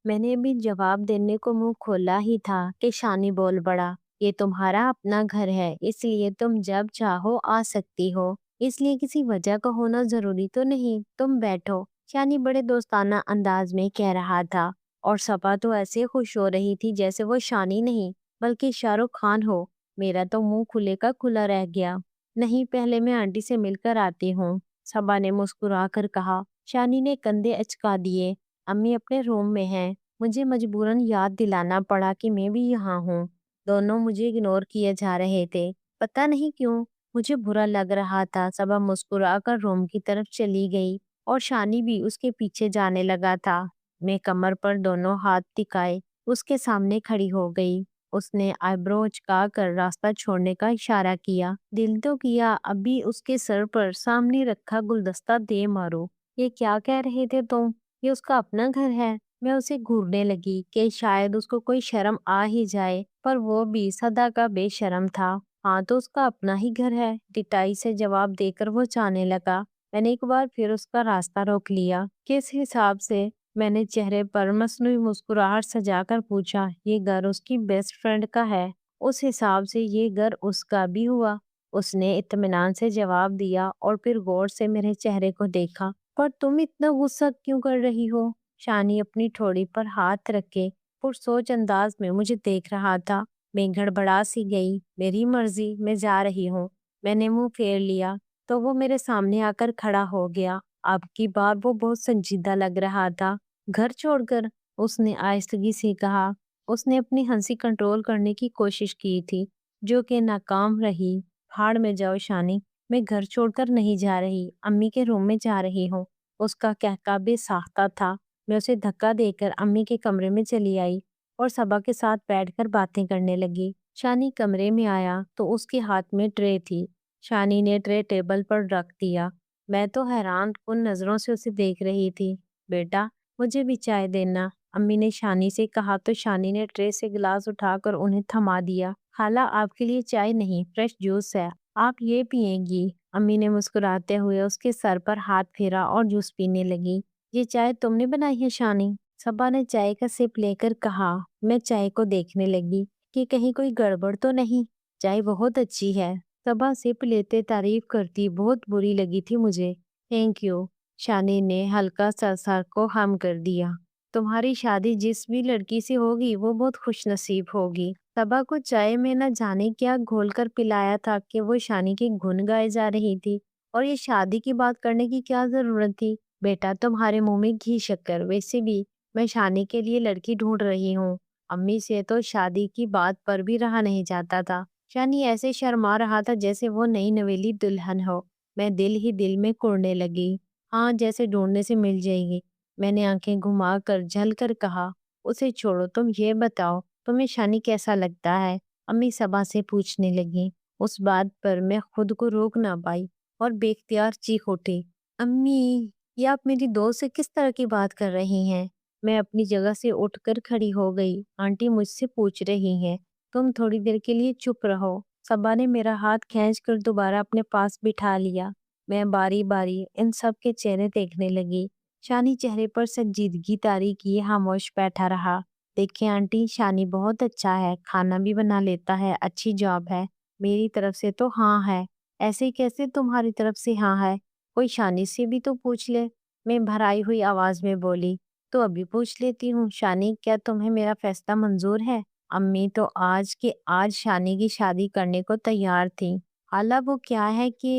میں نے بھی جواب دینے کو منہ کھولا ہی تھا کہ شانی بول پڑا، یہ تمہارا اپنا گھر ہے، اس لیے تم جب چاہو آ سکتی ہو، اس لیے کسی وجہ کا ہونا ضروری تو نہیں، تم بیٹھو۔ شانی بڑے دوستانہ انداز میں کہہ رہا تھا اور صبا تو ایسے خوش ہو رہی تھی جیسے وہ شانی نہیں بلکہ شاہ رخ خان ہو۔ میرا تو منہ کھلے کا کھلا رہ گیا۔ نہیں، پہلے میں آنٹی سے مل کر آتی ہوں، صبا نے مسکرا کر کہا۔ شانی نے کندھے اچکا دیے۔ امی اپنے روم میں ہیں، مجھے مجبوراً یاد دلانا پڑا کہ میں بھی یہاں ہوں۔ دونوں مجھے اگنور کیے جا رہے تھے، پتہ نہیں کیوں مجھے برا لگ رہا تھا۔ صبا مسکرا کر روم کی طرف چلی گئی اور شانی بھی اس کے پیچھے جانے لگا تھا۔ میں کمر پر دونوں ہاتھ ٹکائے اس کے سامنے کھڑی ہو گئی۔ اس نے آئی برو اچکا کر راستہ چھوڑنے کا اشارہ کیا۔ دل تو کیا ابھی اس کے سر پر سامنے رکھا گلدستہ دے مارو۔ یہ کیا کہہ رہے تھے تم؟ یہ اس کا اپنا گھر ہے؟ میں اسے گھورنے لگی کہ شاید اس کو کوئی شرم آ ہی جائے، پر وہ بھی سدا کا بے شرم تھا۔ ہاں تو اس کا اپنا ہی گھر ہے، ڈٹائی سے جواب دے کر وہ جانے لگا۔ میں نے ایک بار پھر اس کا راستہ روک لیا۔ کس حساب سے؟ میں نے چہرے پر مصنوعی مسکراہٹ سجا کر پوچھا۔ یہ گھر اس کی بیسٹ فرینڈ کا ہے، اس حساب سے یہ گھر اس کا بھی ہوا۔ اس نے اطمینان سے جواب دیا اور پھر غور سے میرے چہرے کو دیکھا۔ پر تم اتنا غصہ کیوں کر رہی ہو؟ شانی اپنی ٹھوڑی پر ہاتھ رکھے پرسوچ انداز میں مجھے دیکھ رہا تھا۔ میں گڑبڑا سی گئی۔ میری مرضی، میں جا رہی ہوں۔ میں نے منہ پھیر لیا تو وہ میرے سامنے آ کر کھڑا ہو گیا۔ اب کی بار وہ بہت سنجیدہ لگ رہا تھا۔ گھر چھوڑ کر؟ اس نے آہستگی سے کہا۔ اس نے اپنی ہنسی کنٹرول کرنے کی کوشش کی تھی جو کہ ناکام رہی۔ بھاڑ میں جاؤ شانی، میں گھر چھوڑ کر نہیں جا رہی، امی کے روم میں جا رہی ہوں۔ اس کا کہکا بے ساختہ تھا۔ میں اسے دھکا دے کر امی کے کمرے میں چلی آئی اور صبا کے ساتھ بیٹھ کر باتیں کرنے لگی۔ شانی کمرے میں آیا تو اس کے ہاتھ میں ٹرے تھی۔ شانی نے ٹرے ٹیبل پر رکھ دیا۔ میں تو حیران کن نظروں سے اسے دیکھ رہی تھی۔ بیٹا، مجھے بھی چائے دینا، امی نے شانی سے کہا تو شانی نے ٹرے سے گلاس اٹھا کر انہیں تھما دیا۔ خالہ، آپ کے لیے چائے نہیں، فریش جوس ہے، آپ یہ پیئیں گی؟ امی نے مسکراتے ہوئے اس کے سر پر ہاتھ پھیرا اور جوس پینے لگی۔ یہ چائے تم نے بنائی ہے شانی؟ صبا نے چائے کا سپ لے کر کہا۔ میں چائے کو دیکھنے لگی کہ کہیں کوئی گڑبڑ تو نہیں۔ چائے بہت اچھی ہے، صبا سپ لیتے تعریف کرتی، بہت بری لگی تھی مجھے۔ تھینک یو، شانی نے ہلکا سا سر کو خم کر دیا۔ تمہاری شادی جس بھی لڑکی سے ہوگی وہ بہت خوش نصیب ہوگی۔ صبا کو چائے میں نہ جانے کیا گھول کر پلایا تھا کہ وہ شانی کی گن گائے جا رہی تھی، اور یہ شادی کی بات کرنے کی کیا ضرورت تھی؟ بیٹا، تمہارے منہ میں گھی شکر، ویسے بھی میں شانی کے لیے لڑکی ڈھونڈ رہی ہوں، امی سے تو شادی کی بات پر بھی رہا نہیں جاتا تھا۔ شانی ایسے شرما رہا تھا جیسے وہ نئی نویلی دلہن ہو۔ میں دل ہی دل میں کوڑنے لگی۔ ہاں، جیسے ڈھونڈنے سے مل جائے گی، میں نے آنکھیں گھما کر جھل کر کہا۔ اسے چھوڑو، تم یہ بتاؤ تمہیں شانی کیسا لگتا ہے؟ امی صبا سے پوچھنے لگی۔ اس بات پر میں خود کو روک نہ پائی اور بے اختیار چیخ اٹھی۔ امی، یہ آپ میری دوست سے کس طرح کی بات کر رہی ہیں؟ میں اپنی جگہ سے اٹھ کر کھڑی ہو گئی۔ آنٹی مجھ سے پوچھ رہی ہیں، تم تھوڑی دیر کے لیے چپ رہو۔ صبا نے میرا ہاتھ کھینچ کر دوبارہ اپنے پاس بٹھا لیا۔ میں باری باری ان سب کے چہرے دیکھنے لگی۔ شانی چہرے پر سنجیدگی طاری کیے خاموش بیٹھا رہا۔ دیکھیں آنٹی، شانی بہت اچھا ہے، کھانا بھی بنا لیتا ہے، اچھی جاب ہے۔ میری طرف سے تو ہاں ہے۔ ایسے کیسے تمہاری طرف سے ہاں ہے؟ کوئی شانی سے بھی تو پوچھ لے، میں بھرائی ہوئی آواز میں بولی۔ تو ابھی پوچھ لیتی ہوں، شانی، کیا تمہیں میرا فیصلہ منظور ہے؟ امی تو آج کے آج شانی کی شادی کرنے کو تیار تھی۔ حالہ وہ کیا ہے کہ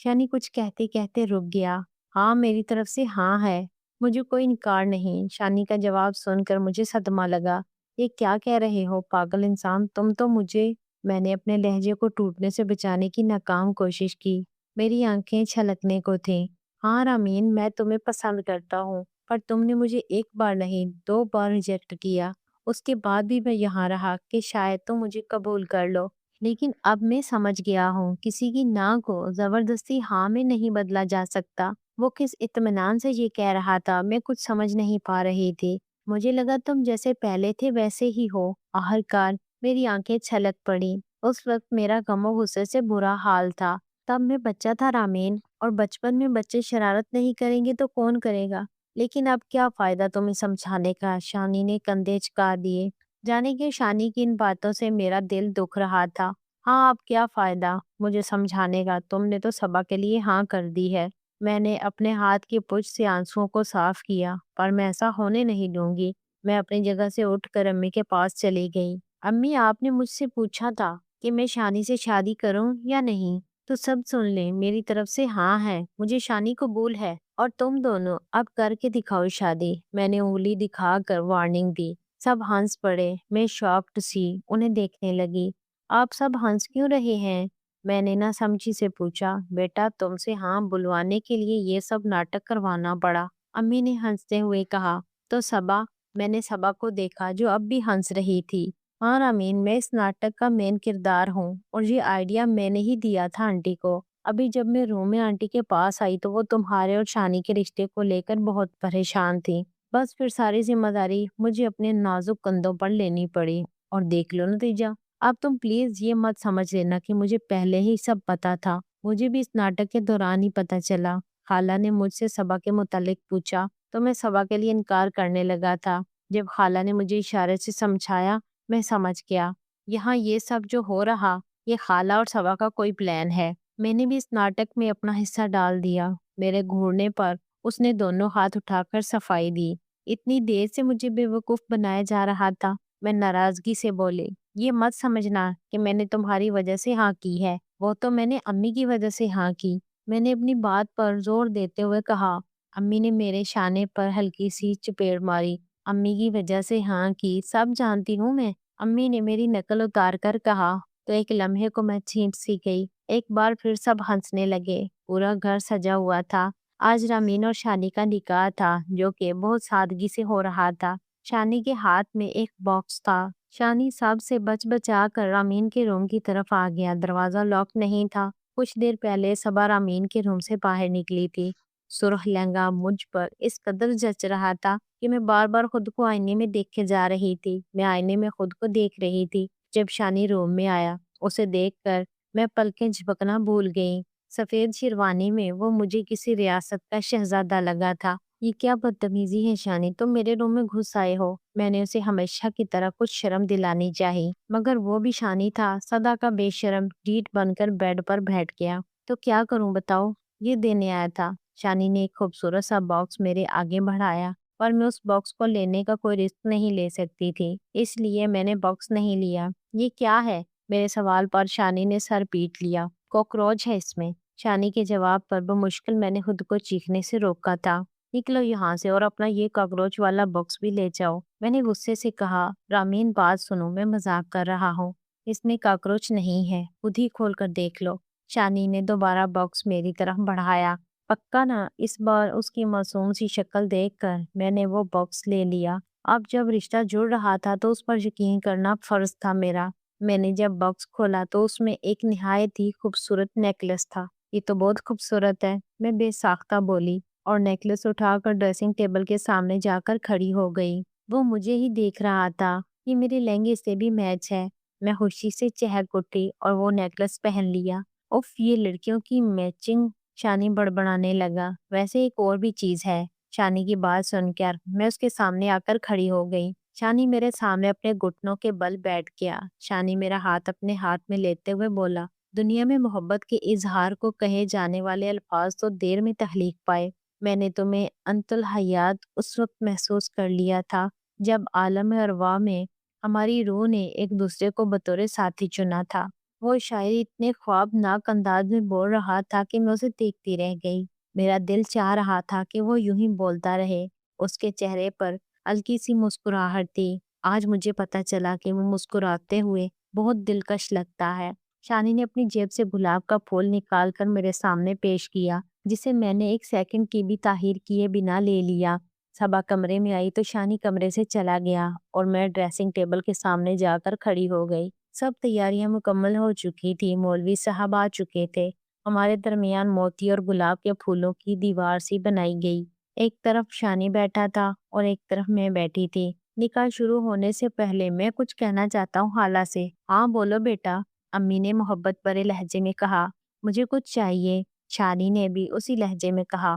شانی کچھ کہتے کہتے رک گیا۔ ہاں، میری طرف سے ہاں ہے، مجھے کوئی انکار نہیں۔ شانی کا جواب سن کر مجھے صدمہ لگا۔ یہ کیا کہہ رہے ہو پاگل انسان، تم تو مجھے… میں نے اپنے لہجے کو ٹوٹنے سے بچانے کی ناکام کوشش کی۔ میری آنکھیں چھلکنے کو تھیں۔ ہاں رامین، میں تمہیں پسند کرتا ہوں، پر تم نے مجھے ایک بار نہیں 2 بار ریجیکٹ کیا۔ اس کے بعد بھی میں یہاں رہا کہ شاید تم مجھے قبول کر لو، لیکن اب میں سمجھ گیا ہوں کسی کی نا کو زبردستی ہاں میں نہیں بدلا جا سکتا۔ وہ کس اطمینان سے یہ کہہ رہا تھا میں کچھ سمجھ نہیں پا رہی تھی۔ مجھے لگا تم جیسے پہلے تھے ویسے ہی ہو۔ آخرکار میری آنکھیں چھلک پڑی۔ اس وقت میرا غم و غصے سے برا حال تھا۔ تب میں بچہ تھا رامین، اور بچپن میں بچے شرارت نہیں کریں گے تو کون کرے گا؟ لیکن اب کیا فائدہ تمہیں سمجھانے کا؟ شانی نے کندھے جھکا دیے۔ جانے کہ شانی کی ان باتوں سے میرا دل دکھ رہا تھا۔ ہاں اب کیا فائدہ مجھے سمجھانے کا؟ تم نے تو صبا کے لیے ہاں کر دی ہے۔ میں نے اپنے ہاتھ کی پُچھ سے آنسوؤں کو صاف کیا، پر میں ایسا ہونے نہیں دوں گی۔ میں اپنی جگہ سے اٹھ کر امی کے پاس چلی گئی۔ امی، آپ نے مجھ سے پوچھا تھا کہ میں شانی سے شادی کروں یا نہیں، تو سب سن لیں، میری طرف سے ہاں ہے، مجھے شانی قبول ہے، اور تم دونوں اب کر کے دکھاؤ شادی۔ میں نے انگلی دکھا کر وارننگ دی۔ سب ہنس پڑے۔ میں شاکڈ سی انہیں دیکھنے لگی۔ آپ سب ہنس کیوں رہے ہیں؟ میں نے نہ سمجھی سے پوچھا۔ بیٹا، تم سے ہاں بلوانے کے لیے یہ سب ناٹک کروانا پڑا، امی نے ہنستے ہوئے کہا۔ تو صبا؟ میں نے صبا کو دیکھا جو اب بھی ہنس رہی تھی۔ ہاں رامین، میں اس ناٹک کا مین کردار ہوں، اور یہ آئیڈیا میں نے ہی دیا تھا آنٹی کو۔ ابھی جب میں روم میں آنٹی کے پاس آئی تو وہ تمہارے اور شانی کے رشتے کو لے کر بہت پریشان تھی۔ بس پھر ساری ذمہ داری مجھے اپنے نازک کندھوں پر لینی پڑی، اور دیکھ لو نتیجہ۔ اب تم پلیز یہ مت سمجھ لینا کہ مجھے پہلے ہی سب پتا تھا، مجھے بھی اس ناٹک کے دوران ہی پتا چلا۔ خالہ نے مجھ سے صبا کے متعلق پوچھا تو میں صبا کے لیے انکار کرنے لگا تھا۔ جب خالہ نے مجھے اشارے سے سمجھایا، میں سمجھ گیا، یہاں یہ سب جو ہو رہا، یہ خالہ اور صبا کا کوئی پلان ہے۔ میں نے بھی اس ناٹک میں اپنا حصہ ڈال دیا۔ میرے گھورنے پر اس نے دونوں ہاتھ اٹھا کر صفائی دی۔ اتنی دیر سے مجھے بے وقوف بنایا جا رہا تھا۔ میں ناراضگی سے بولی، یہ مت سمجھنا کہ میں نے تمہاری وجہ سے ہاں کی ہے، وہ تو میں نے امی کی وجہ سے ہاں کی۔ میں نے اپنی بات پر زور دیتے ہوئے کہا۔ امی نے میرے شانے پر ہلکی سی چپیڑ ماری۔ امی کی وجہ سے ہاں کی، سب جانتی ہوں میں، امی نے میری نقل اتار کر کہا۔ تو ایک لمحے کو میں چھینٹ سی گئی۔ ایک بار پھر سب ہنسنے لگے۔ پورا گھر سجا ہوا تھا۔ آج رامین اور شانی کا نکاح تھا، جو کہ بہت سادگی سے ہو رہا تھا۔ شانی کے ہاتھ میں ایک باکس تھا۔ شانی سب سے بچ بچا کر رامین کے روم کی طرف آ گیا۔ دروازہ لاک نہیں تھا۔ کچھ دیر پہلے صبا رامین کے روم سے باہر نکلی تھی۔ سرخ لہنگا مجھ پر اس قدر جچ رہا تھا کہ میں بار بار خود کو آئینے میں دیکھ کے جا رہی تھی۔ میں آئینے میں خود کو دیکھ رہی تھی۔ جب شانی روم میں آیا، اسے دیکھ کر میں پلکیں جھپکنا بھول گئی۔ سفید شیروانی میں وہ مجھے کسی ریاست کا شہزادہ لگا تھا۔ یہ کیا بدتمیزی ہے شانی، تم میرے روم میں گھس آئے ہو۔ میں نے اسے ہمیشہ کی طرح کچھ شرم دلانی چاہی، مگر وہ بھی شانی تھا، سدا کا بے شرم ڈیٹ بن کر بیڈ پر بیٹھ گیا۔ تو کیا کروں بتاؤ؟ یہ دینے آیا تھا۔ شانی نے ایک خوبصورت سا باکس میرے آگے بڑھایا، پر میں اس باکس کو لینے کا کوئی رسک نہیں لے سکتی تھی، اس لیے میں نے باکس نہیں لیا۔ یہ کیا ہے؟ میرے سوال پر شانی نے سر پیٹ لیا۔ کاکروچ ہے اس میں۔ شانی کے جواب پر بمشکل میں نے خود کو چیخنے سے روکا تھا۔ نکلو یہاں سے اور اپنا یہ کاکروچ والا باکس بھی لے جاؤ، میں نے غصے سے کہا۔ رامین بات سنو، میں مذاق کر رہا ہوں، اس میں کاکروچ نہیں ہے، خود ہی کھول کر دیکھ لو۔ شانی نے دوبارہ باکس میری طرف بڑھایا۔ پکا نا؟ اس بار اس کی معصوم سی شکل دیکھ کر میں نے وہ باکس لے لیا۔ اب جب رشتہ جڑ رہا تھا تو اس پر یقین کرنا فرض تھا میرا۔ میں نے جب باکس کھولا تو اس میں ایک نہایت ہی خوبصورت نیکلس تھا۔ یہ تو بہت خوبصورت ہے، میں بے ساختہ بولی، اور نیکلس اٹھا کر ڈریسنگ ٹیبل کے سامنے جا کر کھڑی ہو گئی۔ وہ مجھے ہی دیکھ رہا تھا۔ یہ میرے لہنگے سے بھی میچ ہے۔ میں خوشی سے چہک اٹھی اور وہ نیکلس پہن لیا۔ اف، یہ لڑکیوں کی میچنگ، شانی بڑبڑانے لگا۔ ویسے ایک اور بھی چیز ہے۔ شانی کی بات سن کر میں اس کے سامنے آ کر کھڑی ہو گئی۔ شانی میرے سامنے اپنے گھٹنوں کے بل بیٹھ گیا۔ شانی میرا ہاتھ اپنے ہاتھ میں لیتے ہوئے بولا، دنیا میں محبت کے اظہار کو کہے جانے والے الفاظ تو دیر میں تخلیق پائے۔ میں نے تمہیں انت الحیات اس وقت محسوس کر لیا تھا جب عالم ارواح میں ہماری روح نے ایک دوسرے کو بطور ساتھی چنا تھا۔ وہ شاعری اتنے خوابناک انداز میں بول رہا تھا کہ میں اسے دیکھتی رہ گئی۔ میرا دل چاہ رہا تھا کہ وہ یوں ہی بولتا رہے۔ اس کے چہرے پر ہلکی سی مسکراہٹ تھی۔ آج مجھے پتا چلا کہ وہ مسکراتے ہوئے بہت دلکش لگتا ہے۔ شانی نے اپنی جیب سے گلاب کا پھول نکال کر میرے سامنے پیش کیا، جسے میں نے ایک سیکنڈ کی بھی تاخیر کیے بنا لے لیا۔ صبا کمرے میں آئی تو شانی کمرے سے چلا گیا اور میں ڈریسنگ ٹیبل کے سامنے جا کر کھڑی ہو گئی۔ سب تیاریاں مکمل ہو چکی تھی، مولوی صاحب آ چکے تھے۔ ہمارے درمیان موتی اور گلاب کے پھولوں کی دیوار سی بنائی گئی۔ ایک طرف شانی بیٹھا تھا اور ایک طرف میں بیٹھی تھی۔ نکاح شروع ہونے سے پہلے میں کچھ کہنا چاہتا ہوں خالہ سے۔ ہاں بولو بیٹا، امی نے محبت بھرے لہجے میں کہا۔ مجھے کچھ چاہیے، شانی نے بھی اسی لہجے میں کہا۔